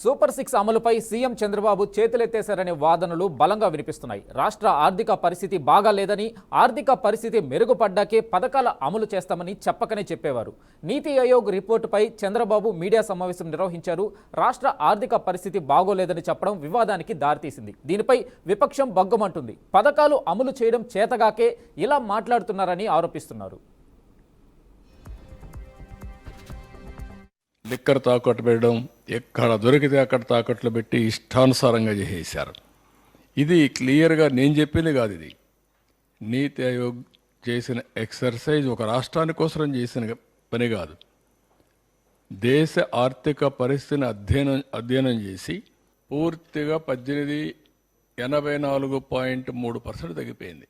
Super 6 అమలుపై CM Chandrababu చేతులెత్తేశారనే వాదనలు బలంగా వినిపిస్తున్నాయి. రాష్ట్ర ఆర్థిక పరిస్థితి బాగాలేదని, ఆర్థిక పరిస్థితి మెరుగుపడ్డాకే పథకాల అమలు చేస్తామని చెప్పకనే చెప్పేవారు. నీతి ఆయోగ్ రిపోర్టుపై చంద్రబాబు మీడియా సమావేశం నిర్వహించారు. రాష్ట్ర ఆర్థిక పరిస్థితి బాగోలేదని చెప్పడం వివాదానికి దారితీసింది. దీనిపై విపక్షం బగ్గమంటుంది. పథకాలు అమలు చేయడం చేతగాకే ఇలా మాట్లాడుతున్నారని ఆరోపిస్తున్నారు. లిక్కర్ తాకట్టు పెట్టడం, ఎక్కడ దొరికితే అక్కడ తాకట్లు పెట్టి ఇష్టానుసారంగా చేసేశారు. ఇది క్లియర్గా నేను చెప్పింది కాదు. ఇది నీతి ఆయోగ్ చేసిన ఎక్సర్సైజ్ ఒక రాష్ట్రాని కోసం చేసిన పని కాదు. దేశ ఆర్థిక పరిస్థితిని అధ్యయనం చేసి పూర్తిగా 84.3% తగ్గిపోయింది.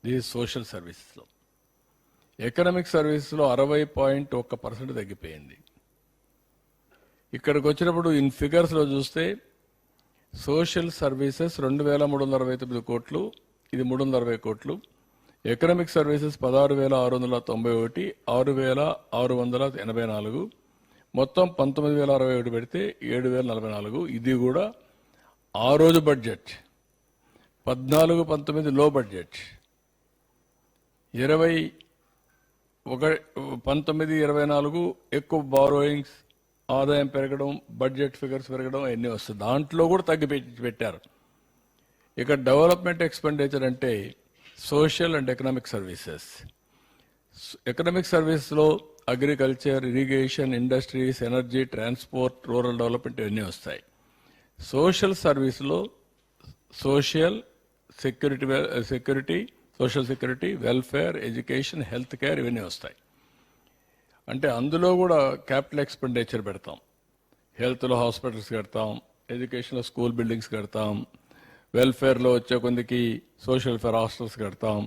ఇది సోషల్ సర్వీసెస్లో. ఎకనామిక్ సర్వీసెస్లో 60.1% తగ్గిపోయింది. ఇక్కడికి వచ్చినప్పుడు ఇన్ ఫిగర్స్లో చూస్తే సోషల్ సర్వీసెస్ 2,369 కోట్లు, ఇది 360 కోట్లు. ఎకనామిక్ సర్వీసెస్ 16,691, 6,684, మొత్తం 19,061 పెడితే 7,044. ఇది కూడా ఆ రోజు బడ్జెట్. 14-19 లో బడ్జెట్. 19-24 ఎక్కువ బారోయింగ్స్, ఆదాయం పెరగడం, బడ్జెట్ ఫిగర్స్ పెరగడం అన్నీ వస్తుంది. దాంట్లో కూడా పెట్టారు. ఇక డెవలప్మెంట్ ఎక్స్పెండిచర్ అంటే social and economic services. Economic సర్వీస్లో agriculture, irrigation, industries, energy, transport, rural development ఇవన్నీ వస్తాయి. సోషల్ సర్వీస్లో social security, social security, welfare, education, health care ఇవన్నీ వస్తాయి. అంటే అందులో కూడా క్యాపిటల్ ఎక్స్పెండిచర్ పెడతాం. హెల్త్లో హాస్పిటల్స్ కడతాం, ఎడ్యుకేషన్లో స్కూల్ బిల్డింగ్స్ కడతాం, వెల్ఫేర్లో వచ్చే కొందికి సోషల్ వెల్ఫేర్ హాస్టల్స్ కడతాం.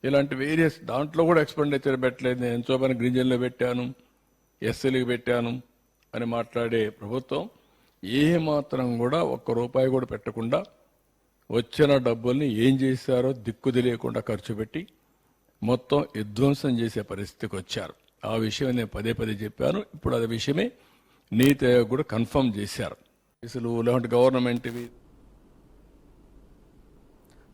ఇలాంటి వేరియస్ దాంట్లో కూడా ఎక్స్పెండిచర్ పెట్టలేదు. నేను ఎంతో పని గిరిజనులు పెట్టాను, ఎస్సీలకు పెట్టాను అని మాట్లాడే ప్రభుత్వం ఏ మాత్రం కూడా ₹1 కూడా పెట్టకుండా వచ్చిన డబ్బుల్ని ఏం చేశారో దిక్కు తెలియకుండా ఖర్చు పెట్టి మొత్తం విధ్వంసం చేసే పరిస్థితికి వచ్చారు. ఆ విషయం నేను పదే చెప్పాను. ఇప్పుడు అదే విషయమే నీతి ఆయోగ్ కూడా కన్ఫర్మ్ చేశారు. అసలు ఇలాంటి గవర్నమెంట్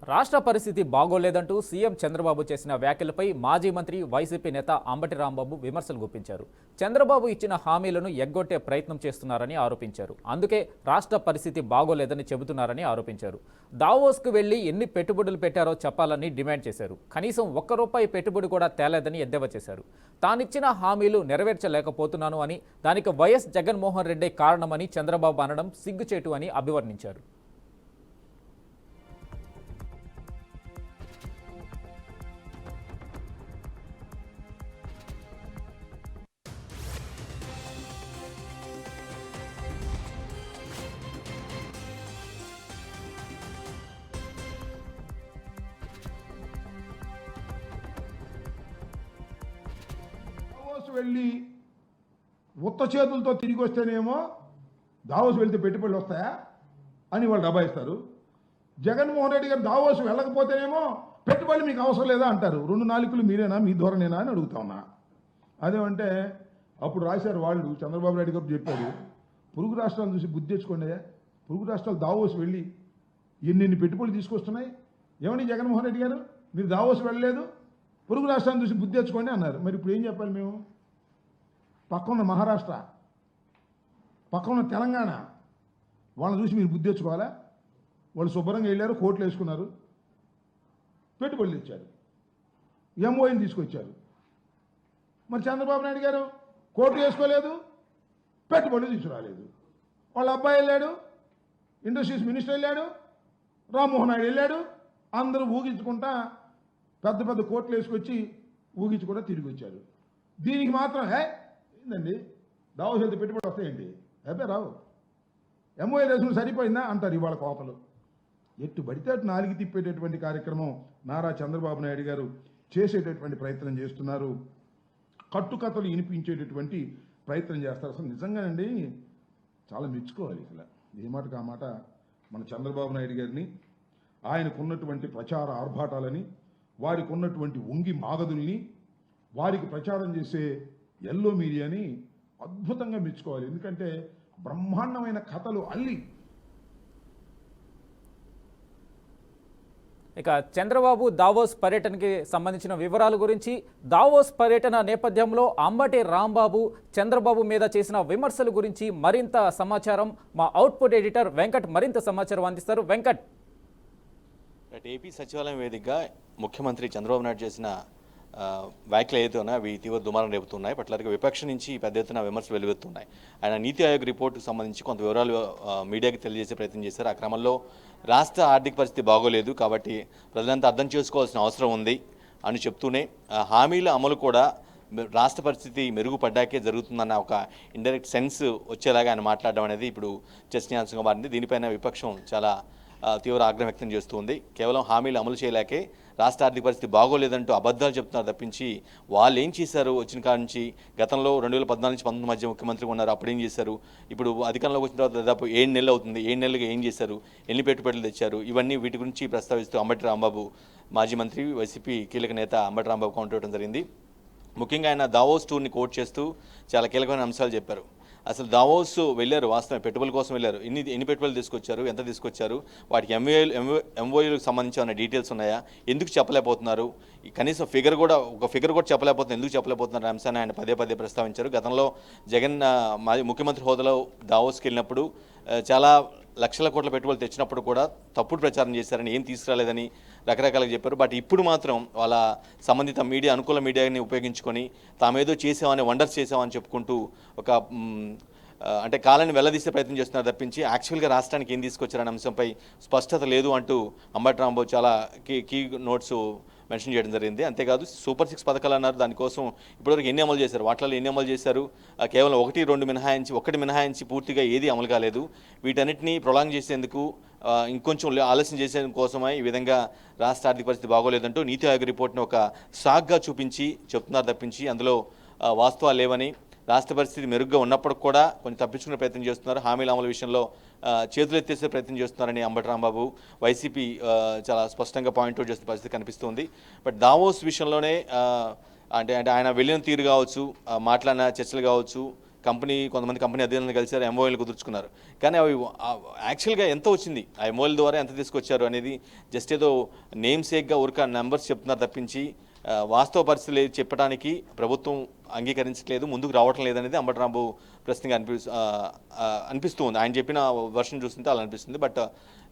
రాష్ట్ర పరిస్థితి బాగోలేదంటూ సీఎం చంద్రబాబు చేసిన వ్యాఖ్యలపై మాజీ మంత్రి వైసీపీ నేత అంబటి రాంబాబు విమర్శలు గుప్పించారు. చంద్రబాబు ఇచ్చిన హామీలను ఎగ్గొట్టే ప్రయత్నం చేస్తున్నారని ఆరోపించారు. అందుకే రాష్ట్ర పరిస్థితి బాగోలేదని చెబుతున్నారని ఆరోపించారు. దావోస్కు వెళ్లి ఎన్ని పెట్టుబడులు పెట్టారో చెప్పాలని డిమాండ్ చేశారు. కనీసం ₹1 పెట్టుబడి కూడా తేలేదని ఎద్దేవా చేశారు. తానిచ్చిన హామీలు నెరవేర్చలేకపోతున్నాను అని, దానికి వైఎస్ జగన్మోహన్ రెడ్డి కారణమని చంద్రబాబు అనడం సిగ్గుచేటు అని అభివర్ణించారు. వెళ్ళి ఉత్త చేతులతో తిరిగి వస్తేనేమో దావోస్ వెళ్తే పెట్టుబడులు వస్తాయా అని వాళ్ళు దబాయిస్తారు. జగన్మోహన్ రెడ్డి గారు దావోస్ వెళ్ళకపోతేనేమో పెట్టుబడులు మీకు అవసరం లేదా అంటారు. 2 నాలుకలు మీరేనా, మీ ధోరణేనా అని అడుగుతా ఉన్నా. అదేమంటే అప్పుడు రాశారు వాళ్ళు, చంద్రబాబు నాయుడు గారు చెప్పారు, పొరుగు రాష్ట్రాలను చూసి బుద్ధి తెచ్చుకోండి. పొరుగు రాష్ట్రాలు దావోస్ వెళ్ళి ఎన్ని పెట్టుబడులు తీసుకొస్తున్నాయి. ఏమని జగన్మోహన్ రెడ్డి గారు, మీరు దావోస్ వెళ్ళలేదు, పొరుగు రాష్ట్రాన్ని చూసి బుద్ధి తెచ్చుకోండి అన్నారు. మరి ఇప్పుడు ఏం చెప్పాలి మేము? పక్కన మహారాష్ట్ర, పక్కన తెలంగాణ, వాళ్ళని చూసి మీరు బుద్ధి తెచ్చుకోవాలా? వాళ్ళు శుభ్రంగా వెళ్ళారు, కోట్లు వేసుకున్నారు, పెట్టుబడులు ఇచ్చారు, ఎంఓఎని తీసుకొచ్చారు. మరి చంద్రబాబు నాయుడు గారు కోట్లు వేసుకోలేదు, పెట్టుబడులు తీసుకురాలేదు. వాళ్ళ అబ్బాయి వెళ్ళాడు, ఇండస్ట్రీస్ మినిస్టర్ వెళ్ళాడు, రామ్మోహన్ నాయుడు వెళ్ళాడు, అందరూ ఊగించుకుంటా పెద్ద కోట్లు వేసుకొచ్చి ఊగించుకుంటా తిరిగి వచ్చారు. దీనికి మాత్రం ఏందండి దావోస్ వెళ్తే పెట్టుబడి వస్తాయండి? రావు. ఎంఓఏ రేసులు సరిపోయిందా అంటారు ఇవాళ కోతలు. ఎట్టు పడితే అటు నాలుగు తిప్పేటటువంటి కార్యక్రమం నారా చంద్రబాబు నాయుడు గారు చేసేటటువంటి ప్రయత్నం చేస్తున్నారు. కట్టుకథలు వినిపించేటటువంటి ప్రయత్నం చేస్తారు. అసలు నిజంగానండి చాలా మెచ్చుకోవాలి. అసలు ఏ మాటకు ఆ మాట మన చంద్రబాబు నాయుడు గారిని, ఆయనకున్నటువంటి ప్రచార ఆర్భాటాలని, వారికి ఉన్నటువంటి ఉంగి మాగదుల్ని, వారికి ప్రచారం చేసే ఎల్లో మీడియాని అద్భుతంగా మెచ్చుకోవాలి. ఎందుకంటే బ్రహ్మాండమైన కథలు అల్లి ఇక చంద్రబాబు దావోస్ పర్యటనకి సంబంధించిన వివరాల గురించి, దావోస్ పర్యటన నేపథ్యంలో అంబటి రాంబాబు చంద్రబాబు మీద చేసిన విమర్శల గురించి మరింత సమాచారం మా అవుట్పుట్ ఎడిటర్ వెంకట్ మరింత సమాచారం అందిస్తారు. వెంకట్. ఏపీ సచివాలయం వేదికగా ముఖ్యమంత్రి చంద్రబాబు నాయుడు చేసిన వ్యాఖ్యలు ఏదైతే ఉన్నాయో అవి తీవ్ర దుమారం రేపుతున్నాయి. పట్లకి విపక్షం నుంచి పెద్ద ఎత్తున విమర్శలు వెలువెత్తున్నాయి. ఆయన నీతి ఆయోగ్ రిపోర్టుకు సంబంధించి కొంత వివరాలు మీడియాకి తెలియజేసే ప్రయత్నం చేశారు. ఆ క్రమంలో రాష్ట్ర ఆర్థిక పరిస్థితి బాగోలేదు కాబట్టి ప్రజలంతా అర్థం చేసుకోవాల్సిన అవసరం ఉంది అని చెప్తూనే హామీల అమలు కూడా రాష్ట్ర పరిస్థితి మెరుగుపడ్డాకే జరుగుతుందన్న ఒక ఇండైరెక్ట్ సెన్స్ వచ్చేలాగా ఆయన మాట్లాడడం అనేది ఇప్పుడు చర్చనీయాంశంగా మారింది. దీనిపైన విపక్షం చాలా తీవ్ర ఆగ్రహం వ్యక్తం చేస్తుంది. కేవలం హామీలు అమలు చేయలేకే రాష్ట్ర ఆర్థిక పరిస్థితి బాగోలేదంటూ అబద్ధాలు చెప్తున్నారు తప్పించి వాళ్ళు ఏం చేశారు వచ్చిన కాడ నుంచి, గతంలో 2014 నుంచి 19 మధ్య ముఖ్యమంత్రిగా ఉన్నారు, అప్పుడు ఏం చేశారు, ఇప్పుడు అధికారంలోకి వచ్చిన తర్వాత దాదాపు 7 నెలలు అవుతుంది, 7 నెలలుగా ఏం చేశారు, ఎన్ని పెట్టుబడులు తెచ్చారు, ఇవన్నీ వీటి గురించి ప్రస్తావిస్తూ అంబటి రాంబాబు మాజీ మంత్రి వైసీపీ కీలక నేత అంబటి రాంబాబు కౌంటర్ ఇవ్వడం జరిగింది. ముఖ్యంగా ఆయన దావోస్ టూర్ని కోట్ చేస్తూ చాలా కీలకమైన అంశాలు చెప్పారు. అసలు దావోస్ వెళ్ళారు, వాస్తవం పెట్టుబడుల కోసం వెళ్ళారు, ఎన్ని పెట్టుబడులు తీసుకొచ్చారు, ఎంత తీసుకొచ్చారు, వాటికి ఎంఓయూలకు సంబంధించి ఏమైనా డీటెయిల్స్ ఉన్నాయా, ఎందుకు చెప్పలేకపోతున్నారు, కనీసం ఒక ఫిగర్ కూడా చెప్పలేకపోతున్నారు, ఎందుకు చెప్పలేకపోతున్నారు అంశాన్ని ఆయన పదే పదే ప్రస్తావించారు. గతంలో జగన్ ముఖ్యమంత్రి హోదాలో దావోస్కి వెళ్ళినప్పుడు చాలా లక్షల కోట్ల పెట్టుబడులు తెచ్చినప్పుడు కూడా తప్పుడు ప్రచారం చేశారని, ఏం తీసుకురాలేదని రకరకాలుగా చెప్పారు. బట్ ఇప్పుడు మాత్రం వాళ్ళ సంబంధిత మీడియా, అనుకూల మీడియాని ఉపయోగించుకొని తామేదో చేసామని, వండర్స్ చేసామని చెప్పుకుంటూ ఒక అంటే కాలాన్ని వెల్లదీసే ప్రయత్నం చేస్తున్నారు తప్పించి యాక్చువల్గా రాష్ట్రానికి ఏం తీసుకొచ్చారనే అంశంపై స్పష్టత లేదు అంటూ అంబటి రాంబాబు చాలా కీ నోట్స్ మెన్షన్ చేయడం జరిగింది. అంతేకాదు సూపర్ 6 పథకాలు అన్నారు, దానికోసం ఇప్పటివరకు ఎన్ని అమలు చేశారు, వాటిలో ఎన్ని అమలు చేశారు, కేవలం 1-2 మినహాయించి పూర్తిగా ఏది అమలు కాలేదు. వీటన్నిటినీ ప్రొలాంగ్ చేసేందుకు ఇంకొంచెం ఆలస్యం చేసేందుకు కోసమై ఈ విధంగా రాష్ట్ర ఆర్థిక పరిస్థితి బాగోలేదంటూ నీతి ఆయోగ్ రిపోర్ట్ని ఒక సాగ్గా చూపించి చెప్తున్నారు తప్పించి అందులో వాస్తవాలు లేవని, రాష్ట్ర పరిస్థితి మెరుగ్గా ఉన్నప్పటికి కూడా కొంచెం తప్పించుకునే ప్రయత్నం చేస్తున్నారు, హామీల అమలు విషయంలో చేతులు ఎత్తేసే ప్రయత్నం చేస్తున్నారని అంబటి రాంబాబు వైసీపీ చాలా స్పష్టంగా పాయింట్అవుట్ చేస్తున్న పరిస్థితి కనిపిస్తుంది. బట్ దావోస్ విషయంలోనే అంటే ఆయన వెళ్ళిన తీరు కావచ్చు, మాట్లాడిన చర్చలు కావచ్చు, కొంతమంది కంపెనీ అధికారులను కలిసారు, ఎంఓఎలు కుదుర్చుకున్నారు. కానీ అవి యాక్చువల్గా ఎంత వచ్చింది, ఆ ఎంఓఎల ద్వారా ఎంత తీసుకొచ్చారు అనేది జస్ట్ ఏదో నేమ్ సేక్గా ఊరిక నెంబర్స్ చెప్తున్నారు తప్పించి వాస్తవ పరిస్థితులు చెప్పడానికి ప్రభుత్వం అంగీకరించట్లేదు, ముందుకు రావటం లేదనేది అంబటి రాంబాబు ప్రశ్నగా అనిపిస్తుంది. ఆయన చెప్పిన వర్షన్ చూస్తుంటే అలా అనిపిస్తుంది. బట్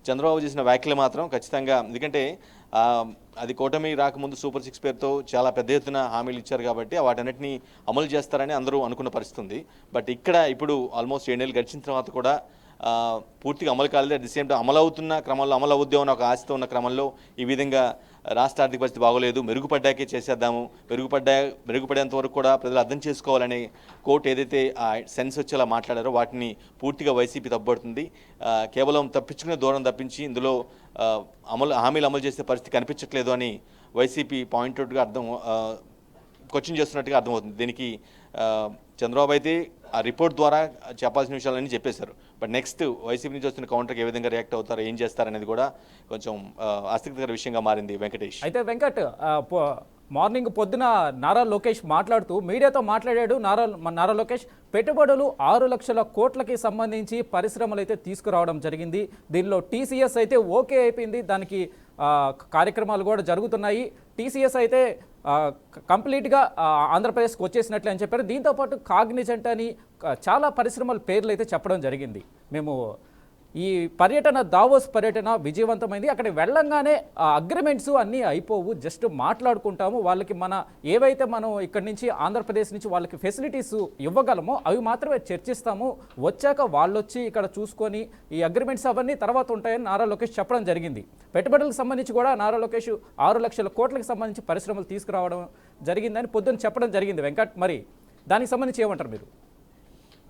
చంద్రబాబు చేసిన వ్యాఖ్యలు మాత్రం ఖచ్చితంగా, ఎందుకంటే అది కూటమి రాకముందు సూపర్ 6 పేరుతో చాలా పెద్ద ఎత్తున హామీలు ఇచ్చారు కాబట్టి వాటన్నిటిని అమలు చేస్తారని అందరూ అనుకున్న పరిస్థితి ఉంది. బట్ ఇప్పుడు ఆల్మోస్ట్ 7 నెలలు గడిచిన తర్వాత కూడా పూర్తిగా అమలు కాలేదు. అట్ ది సేమ్ టైం అమలు అవుద్దాం అన్న ఒక ఆశతో ఉన్న క్రమంలో ఈ విధంగా రాష్ట్ర ఆర్థిక పరిస్థితి బాగోలేదు, మెరుగుపడ్డాకే చేసేద్దాము, మెరుగుపడేంత వరకు కూడా ప్రజలు అర్థం చేసుకోవాలనే కోర్టు ఏదైతే సెన్స్ వచ్చేలా మాట్లాడారో వాటిని పూర్తిగా వైసీపీ తప్పుపడుతుంది. కేవలం తప్పించుకునే దూరం తప్పించి ఇందులో హామీలు అమలు చేసే పరిస్థితి కనిపించట్లేదు అని వైసీపీ పాయింట్అవుట్గా క్వశ్చన్ చేస్తున్నట్టుగా అర్థమవుతుంది. దీనికి చంద్రబాబు అయితే ఆ రిపోర్ట్ ద్వారా చెప్పాల్సిన విషయాలన్నీ చెప్పేశారు. బట్ నెక్స్ట్ వైసీపీ నుంచి వస్తున్న కౌంటర్కి ఏ విధంగా రియాక్ట్ అవుతారో, ఏం చేస్తారనేది కూడా కొంచెం ఆసక్తికర విషయంగా మారింది. వెంకటేష్. అయితే వెంకట్, మార్నింగ్ పొద్దున నారా లోకేష్ మాట్లాడుతూ మీడియాతో మాట్లాడాడు. నారా లోకేష్ పెట్టుబడులు 6 లక్షల కోట్లకి సంబంధించి పరిశ్రమలు అయితే తీసుకురావడం జరిగింది. దీనిలో టీసీఎస్ అయితే ఓకే అయిపోయింది, దానికి కార్యక్రమాలు కూడా జరుగుతున్నాయి. టీసీఎస్ అయితే కంప్లీట్గా ఆంధ్రప్రదేశ్కి వచ్చేసినట్లే అని చెప్పారు. దీంతోపాటు కాగ్నిజెంట్ అని చాలా పరిశ్రమల పేర్లు అయితే చెప్పడం జరిగింది. మేము ఈ దావోస్ పర్యటన విజయవంతమైంది, అక్కడ వెళ్ళంగానే అగ్రిమెంట్స్ అన్నీ అయిపోవు, జస్ట్ మాట్లాడుకుంటాము, వాళ్ళకి ఏవైతే మనం ఇక్కడి నుంచి ఆంధ్రప్రదేశ్ నుంచి వాళ్ళకి ఫెసిలిటీస్ ఇవ్వగలమో అవి మాత్రమే చర్చిస్తాము, వచ్చాక వాళ్ళు వచ్చి ఇక్కడ చూసుకొని ఈ అగ్రిమెంట్స్ అవన్నీ తర్వాత ఉంటాయని నారా లోకేష్ చెప్పడం జరిగింది. పెట్టుబడులకు సంబంధించి కూడా నారా లోకేష్ 6 లక్షల కోట్లకు సంబంధించి పరిశ్రమలు తీసుకురావడం జరిగిందని పొద్దున్న చెప్పడం జరిగింది. వెంకట్, మరి దానికి సంబంధించి ఏమంటారు మీరు?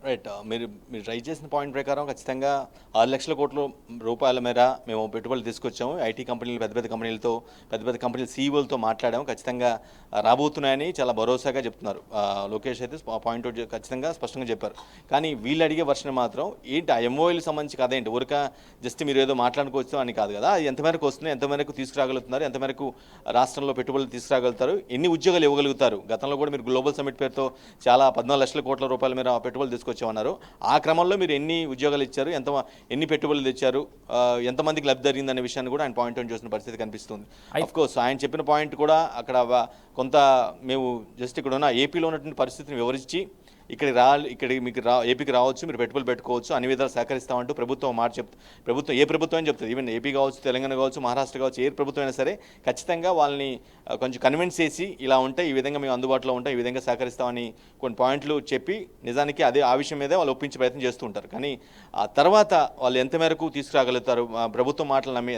రైట్, మీరు ట్రై చేసిన పాయింట్ ప్రకారం ఖచ్చితంగా 6 లక్షల కోట్ల రూపాయల మేర మేము పెట్టుబడులు తీసుకొచ్చాము. ఐటీ కంపెనీలు, పెద్ద కంపెనీల సీఈఓలతో మాట్లాడాము, ఖచ్చితంగా రాబోతున్నాయని చాలా భరోసాగా చెప్తున్నారు. లోకేష్ అయితే పాయింట్అవుట్ ఖచ్చితంగా స్పష్టంగా చెప్పారు. కానీ వీళ్ళు అడిగే వర్షన్ మాత్రం ఏంటి, ఆ ఎంఓఎల్కి సంబంధించి కదేంటి, ఊరిక జస్ట్ మీరు ఏదో మాట్లాడుకోవచ్చు అని కాదు కదా, అది ఎంతమేరకు వస్తున్నాయి, ఎంతమేరకు తీసుకురాగలుగుతున్నారు, ఎంతమేరకు రాష్ట్రంలో పెట్టుబడులు తీసుకురాగలుగుతారు, ఎన్ని ఉద్యోగాలు ఇవ్వగలుగుతారు. గతంలో కూడా మీరు గ్లోబల్ సమిట్ పేరుతో చాలా 14 లక్షల కోట్ల రూపాయల మేర పెట్టుబడులు తీసుకొచ్చారు. తీసుకొచ్చామన్నారు. ఆ క్రమంలో మీరు ఎన్ని ఉద్యోగాలు ఇచ్చారు, ఎన్ని పెట్టుబడులు తెచ్చారు, ఎంతమందికి లబ్ధి జరిగిందనే విషయాన్ని కూడా ఆయన పాయింట్ అవుట్ చేసిన పరిస్థితి కనిపిస్తుంది. అఫ్కోర్స్ ఆయన చెప్పిన పాయింట్ కూడా అక్కడ కొంత మేము జస్ట్ ఇక్కడ ఉన్న ఏపీలో ఉన్నటువంటి పరిస్థితిని వివరించి ఏపీకి రావచ్చు, మీరు పెట్టుబడులు పెట్టుకోవచ్చు, అన్ని విధాలు సహకరిస్తామంటూ ప్రభుత్వం ప్రభుత్వం ఏ ప్రభుత్వం అని చెప్తుంది. ఈవెన్ ఏపీ కావచ్చు, తెలంగాణ కావచ్చు, మహారాష్ట్ర కావచ్చు, ఏ ప్రభుత్వం అయినా సరే ఖచ్చితంగా వాళ్ళని కొంచెం కన్విన్స్ చేసి ఇలా ఉంటే ఈ విధంగా మేము అందుబాటులో ఉంటాం, ఈ విధంగా సహకరిస్తామని కొన్ని పాయింట్లు చెప్పి నిజానికి ఆ విషయం మీదే వాళ్ళు ఒప్పించే ప్రయత్నం చేస్తూ ఉంటారు. కానీ ఆ తర్వాత వాళ్ళు ఎంత మేరకు తీసుకురాగలుగుతారు, ప్రభుత్వం మాటలు నమ్మి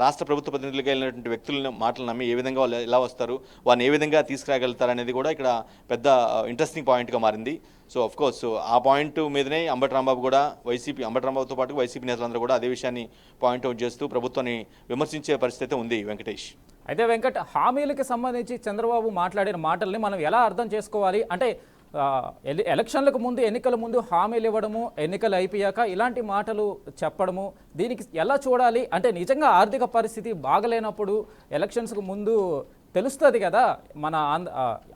రాష్ట్ర ప్రభుత్వ ప్రతినిధులుగా వెళ్ళినటువంటి వ్యక్తుల మాటలు నమ్మి ఏ విధంగా వాళ్ళు ఎలా వస్తారు, వాళ్ళని ఏ విధంగా తీసుకురాగలుగుతారు అనేది కూడా ఇక్కడ పెద్ద ఇంట్రెస్టింగ్ పాయింట్గా మారింది. సో ఆఫ్ కోర్స్ ఆ పాయింట్ మీదనే అంబటి రాంబాబు కూడా అంబటి రాంబాబుతో పాటు వైసీపీ నేతలందరూ కూడా అదే విషయాన్ని పాయింట్అవుట్ చేస్తూ ప్రభుత్వాన్ని విమర్శించే పరిస్థితి ఉంది. వెంకటేష్, అయితే వెంకట్, హామీలకి సంబంధించి చంద్రబాబు మాట్లాడిన మాటల్ని మనం ఎలా అర్థం చేసుకోవాలి? అంటే ఎలక్షన్లకు ముందు, ఎన్నికల ముందు హామీలు ఇవ్వడము, ఎన్నికలు అయిపోయాక ఇలాంటి మాటలు చెప్పడము, దీనికి ఎలా చూడాలి? అంటే నిజంగా ఆర్థిక పరిస్థితి బాగలేనప్పుడు ఎలక్షన్స్కు ముందు తెలుస్తుంది కదా,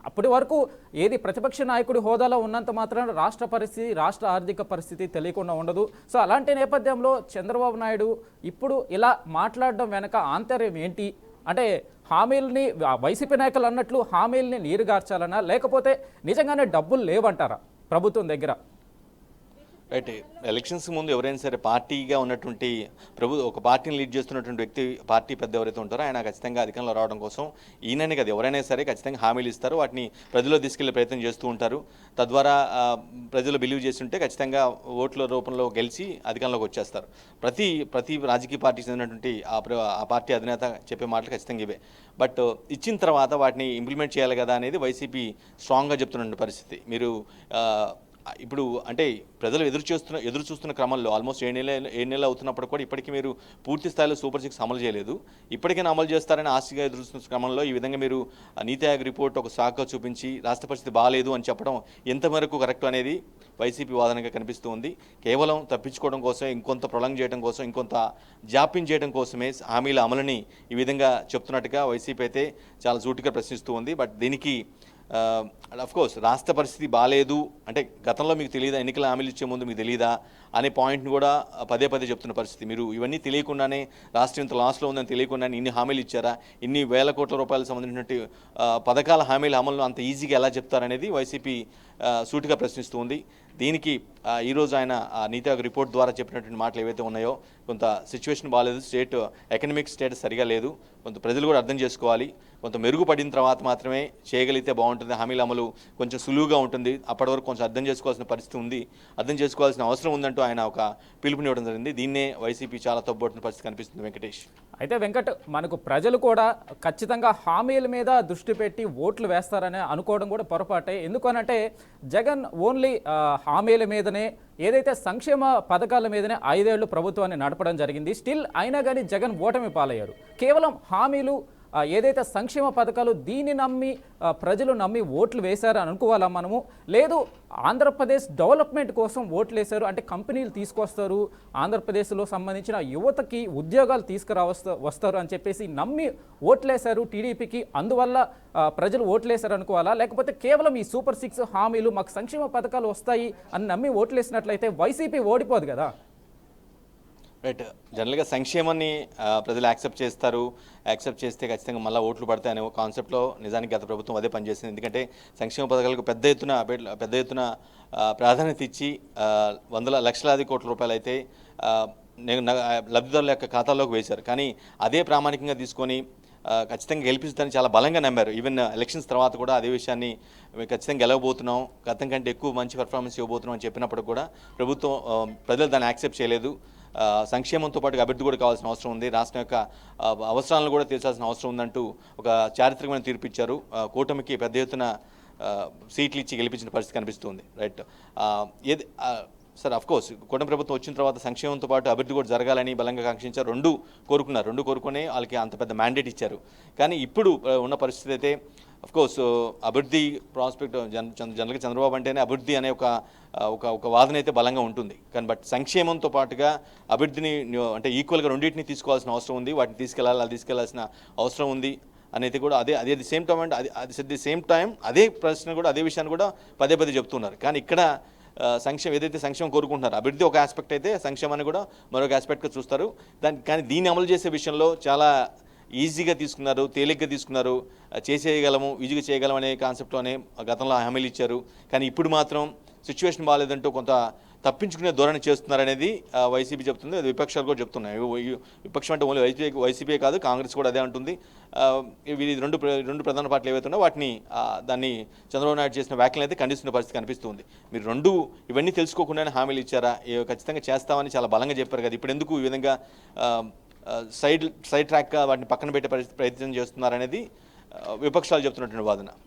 అప్పటి వరకు ఏది ప్రతిపక్ష నాయకుడి హోదాలో ఉన్నంత మాత్రాన రాష్ట్ర ఆర్థిక పరిస్థితి తెలియకుండా ఉండదు. సో అలాంటి నేపథ్యంలో చంద్రబాబు నాయుడు ఇప్పుడు ఇలా మాట్లాడడం వెనక ఆంతర్యం ఏంటి? అంటే హామీలని వైసీపీ నాయకులు అన్నట్లు హామీలని నీరుగార్చాలనా, లేకపోతే నిజంగానే డబ్బులు లేవంటారా ప్రభుత్వం దగ్గర? రైట్, ఎలక్షన్స్ ముందు ఎవరైనా సరే పార్టీగా ఉన్నటువంటి ఒక పార్టీని లీడ్ చేస్తున్నటువంటి వ్యక్తి, పార్టీ పెద్ద ఎవరైతే ఉంటారో ఆయన ఖచ్చితంగా అధికారంలో రావడం కోసం ఈయననే కదా ఎవరైనా సరే ఖచ్చితంగా హామీలు ఇస్తారు, వాటిని ప్రజల్లో తీసుకెళ్లే ప్రయత్నం చేస్తూ ఉంటారు. తద్వారా ప్రజలు బిలీవ్ చేస్తుంటే ఖచ్చితంగా ఓట్ల రూపంలో గెలిచి అధికారంలోకి వచ్చేస్తారు. ప్రతి రాజకీయ పార్టీకి చెందినటువంటి ఆ పార్టీ అధినేత చెప్పే మాటలు ఖచ్చితంగా ఇవే. బట్ ఇచ్చిన తర్వాత వాటిని ఇంప్లిమెంట్ చేయాలి కదా అనేది వైసీపీ స్ట్రాంగ్గా చెప్తున్న పరిస్థితి. మీరు ఇప్పుడు అంటే ప్రజలు ఎదురు చూస్తున్న క్రమంలో ఆల్మోస్ట్ 7 నెలలు అవుతున్నప్పుడు కూడా ఇప్పటికీ మీరు పూర్తి స్థాయిలో సూపర్ 6 అమలు చేయలేదు. ఇప్పటికైనా అమలు చేస్తారని ఆశగా ఎదురు చూస్తున్న క్రమంలో ఈ విధంగా మీరు నీతి ఆయోగ్ రిపోర్ట్ ఒక శాఖ చూపించి రాష్ట్ర పరిస్థితి బాగాలేదు అని చెప్పడం ఎంతవరకు కరెక్ట్ అనేది వైసీపీ వాదనగా కనిపిస్తూ ఉంది. కేవలం తప్పించుకోవడం కోసం, ఇంకొంత ప్రొలాంగ్ చేయడం కోసం, ఇంకొంత జాప్యం చేయడం కోసమే హామీల అమలుని ఈ విధంగా చెప్తున్నట్టుగా వైసీపీ అయితే చాలా సూటిగా ప్రశ్నిస్తూ ఉంది. బట్ దీనికి అఫ్కోర్స్ రాష్ట్ర పరిస్థితి బాగాలేదు అంటే గతంలో మీకు తెలియదా, ఎన్నికల హామీలు ఇచ్చే ముందు మీకు తెలియదా అనే పాయింట్ని కూడా పదే చెప్తున్న పరిస్థితి. మీరు ఇవన్నీ తెలియకుండానే రాష్ట్రం ఇంత లాస్లో ఉందని తెలియకుండానే ఇన్ని హామీలు ఇచ్చారా, ఇన్ని వేల కోట్ల రూపాయలకు సంబంధించినటువంటి పథకాల హామీల అమలు అంత ఈజీగా ఎలా చెప్తారనేది వైసీపీ సూటిగా ప్రశ్నిస్తూ ఉంది. దీనికి ఈరోజు ఆయన నీతి ఆయోగ్ రిపోర్ట్ ద్వారా చెప్పినటువంటి మాటలు ఏవైతే ఉన్నాయో, కొంత సిచ్యువేషన్ బాగాలేదు, ఎకనామిక్ స్టేటస్ సరిగా లేదు, కొంత ప్రజలు కూడా అర్థం చేసుకోవాలి, కొంత మెరుగుపడిన తర్వాత మాత్రమే చేయగలిగితే బాగుంటుంది, హామీల అమలు కొంచెం సులువుగా ఉంటుంది, అప్పటి వరకు కొంచెం అర్థం చేసుకోవాల్సిన పరిస్థితి ఉంది, అర్థం చేసుకోవాల్సిన అవసరం ఉందంటూ ఆయన ఒక పిలుపునివ్వడం జరిగింది. దీన్నే వైసీపీ చాలా తప్పుబడుతున్న పరిస్థితి కనిపిస్తుంది. వెంకటేష్, అయితే వెంకట్, మనకు ప్రజలు కూడా ఖచ్చితంగా హామీల మీద దృష్టి పెట్టి ఓట్లు వేస్తారని అనుకోవడం కూడా పొరపాటే. ఎందుకనంటే జగన్ ఓన్లీ హామీల మీదనే, ఏదైతే సంక్షేమ పథకాల మీదనే 5 ఏళ్లు ప్రభుత్వాన్ని నడపడం జరిగింది. స్టిల్ అయినా కానీ జగన్ ఓటమి పాలయ్యారు. కేవలం హామీలు, ఏదైతే సంక్షేమ పథకాలు, దీన్ని నమ్మి ప్రజలు నమ్మి ఓట్లు వేశారు అని అనుకోవాలా మనము? లేదు, ఆంధ్రప్రదేశ్ డెవలప్మెంట్ కోసం ఓట్లు వేశారు అంటే కంపెనీలు తీసుకొస్తారు, ఆంధ్రప్రదేశ్లో సంబంధించిన యువతకి ఉద్యోగాలు వస్తారు అని చెప్పేసి నమ్మి ఓట్లేశారు టీడీపీకి, అందువల్ల ప్రజలు ఓట్లేశారు అనుకోవాలా? లేకపోతే కేవలం ఈ సూపర్ 6 హామీలు, మాకు సంక్షేమ పథకాలు వస్తాయి అని నమ్మి ఓట్లేసినట్లయితే వైసీపీ ఓడిపోదు కదా? రైట్, జనరల్గా సంక్షేమాన్ని ప్రజలు యాక్సెప్ట్ చేస్తే ఖచ్చితంగా మళ్ళీ ఓట్లు పడతాయనే కాన్సెప్ట్లో నిజానికి గత ప్రభుత్వం అదే పనిచేసింది. ఎందుకంటే సంక్షేమ పథకాలకు పెద్ద ఎత్తున ప్రాధాన్యత ఇచ్చి లక్షలాది కోట్ల రూపాయలు అయితే లబ్ధిదారుల యొక్క ఖాతాల్లోకి వేశారు. కానీ అదే ప్రామాణికంగా తీసుకొని ఖచ్చితంగా గెలిపిస్తారని చాలా బలంగా నమ్మారు. ఈవెన్ ఎలక్షన్స్ తర్వాత కూడా అదే విషయాన్ని ఖచ్చితంగా గెలవబోతున్నాం, గతం కంటే ఎక్కువ మంచి పర్ఫార్మెన్స్ ఇవ్వబోతున్నాం అని చెప్పినప్పుడు కూడా ప్రజలు దాన్ని యాక్సెప్ట్ చేయలేదు. సంక్షేమంతో పాటు అభివృద్ధి కూడా కావాల్సిన అవసరం ఉంది, రాష్ట్రం యొక్క అవసరాలను కూడా తీర్చాల్సిన అవసరం ఉందంటూ ఒక చారిత్రకమైన తీర్పు ఇచ్చారు. కూటమికి పెద్ద ఎత్తున సీట్లు ఇచ్చి గెలిపించిన పరిస్థితి కనిపిస్తుంది. రైట్, సార్ అఫ్కోర్స్ కూటమి ప్రభుత్వం వచ్చిన తర్వాత సంక్షేమంతో పాటు అభివృద్ధి కూడా జరగాలని బలంగా కాంక్షించారు. రెండు కోరుకునే వాళ్ళకి అంత పెద్ద మ్యాండేట్ ఇచ్చారు. కానీ ఇప్పుడు ఉన్న పరిస్థితి అయితే అఫ్కోర్స్ అభివృద్ధి ప్రాస్పెక్ట్ జనరల్గా చంద్రబాబు అంటేనే అభివృద్ధి అనే ఒక వాదన అయితే బలంగా ఉంటుంది. కానీ బట్ సంక్షేమంతో పాటుగా అభివృద్ధిని అంటే ఈక్వల్గా రెండింటిని తీసుకోవాల్సిన అవసరం ఉంది, వాటిని తీసుకెళ్లాల్సిన అవసరం ఉంది అనేది కూడా అదే ది సేమ్ టైం అదే ప్రశ్న కూడా అదే విషయాన్ని కూడా పదే చెప్తున్నారు. కానీ ఇక్కడ ఏదైతే సంక్షేమం కోరుకుంటున్నారో అభివృద్ధి ఒక ఆస్పెక్ట్ అయితే సంక్షేమాన్ని కూడా మరొక ఆస్పెక్ట్గా చూస్తారు. కానీ దీన్ని అమలు చేసే విషయంలో చాలా ఈజీగా తీసుకున్నారు, తేలిగ్గా తీసుకున్నారు. చేసేయగలము, ఈజీగా చేయగలం అనే కాన్సెప్ట్లోనే గతంలో హామీలు ఇచ్చారు. కానీ ఇప్పుడు మాత్రం సిచ్యువేషన్ బాగాలేదంటూ కొంత తప్పించుకునే ధోరణి చేస్తున్నారనేది వైసీపీ చెప్తుంది, అది విపక్షాలు కూడా చెప్తున్నాయి. విపక్షం అంటే ఓన్లీ వైసీపీ కాదు, కాంగ్రెస్ కూడా అదే అంటుంది. ఇవి రెండు ప్రధాన పార్టీలు ఏవైతే ఉన్నాయో వాటిని దాన్ని చంద్రబాబు నాయుడు చేసిన వ్యాఖ్యలు అయితే ఖండిస్తున్న పరిస్థితి కనిపిస్తుంది. మీరు ఇవన్నీ తెలుసుకోకుండానే హామీలు ఇచ్చారా, ఖచ్చితంగా చేస్తామని చాలా బలంగా చెప్పారు కదా, ఇప్పుడు ఎందుకు ఈ విధంగా సైడ్ ట్రాక్గా వాటిని పక్కన పెట్టే ప్రయత్నం చేస్తున్నారనేది విపక్షాలు చెప్తున్నటువంటి వాదన.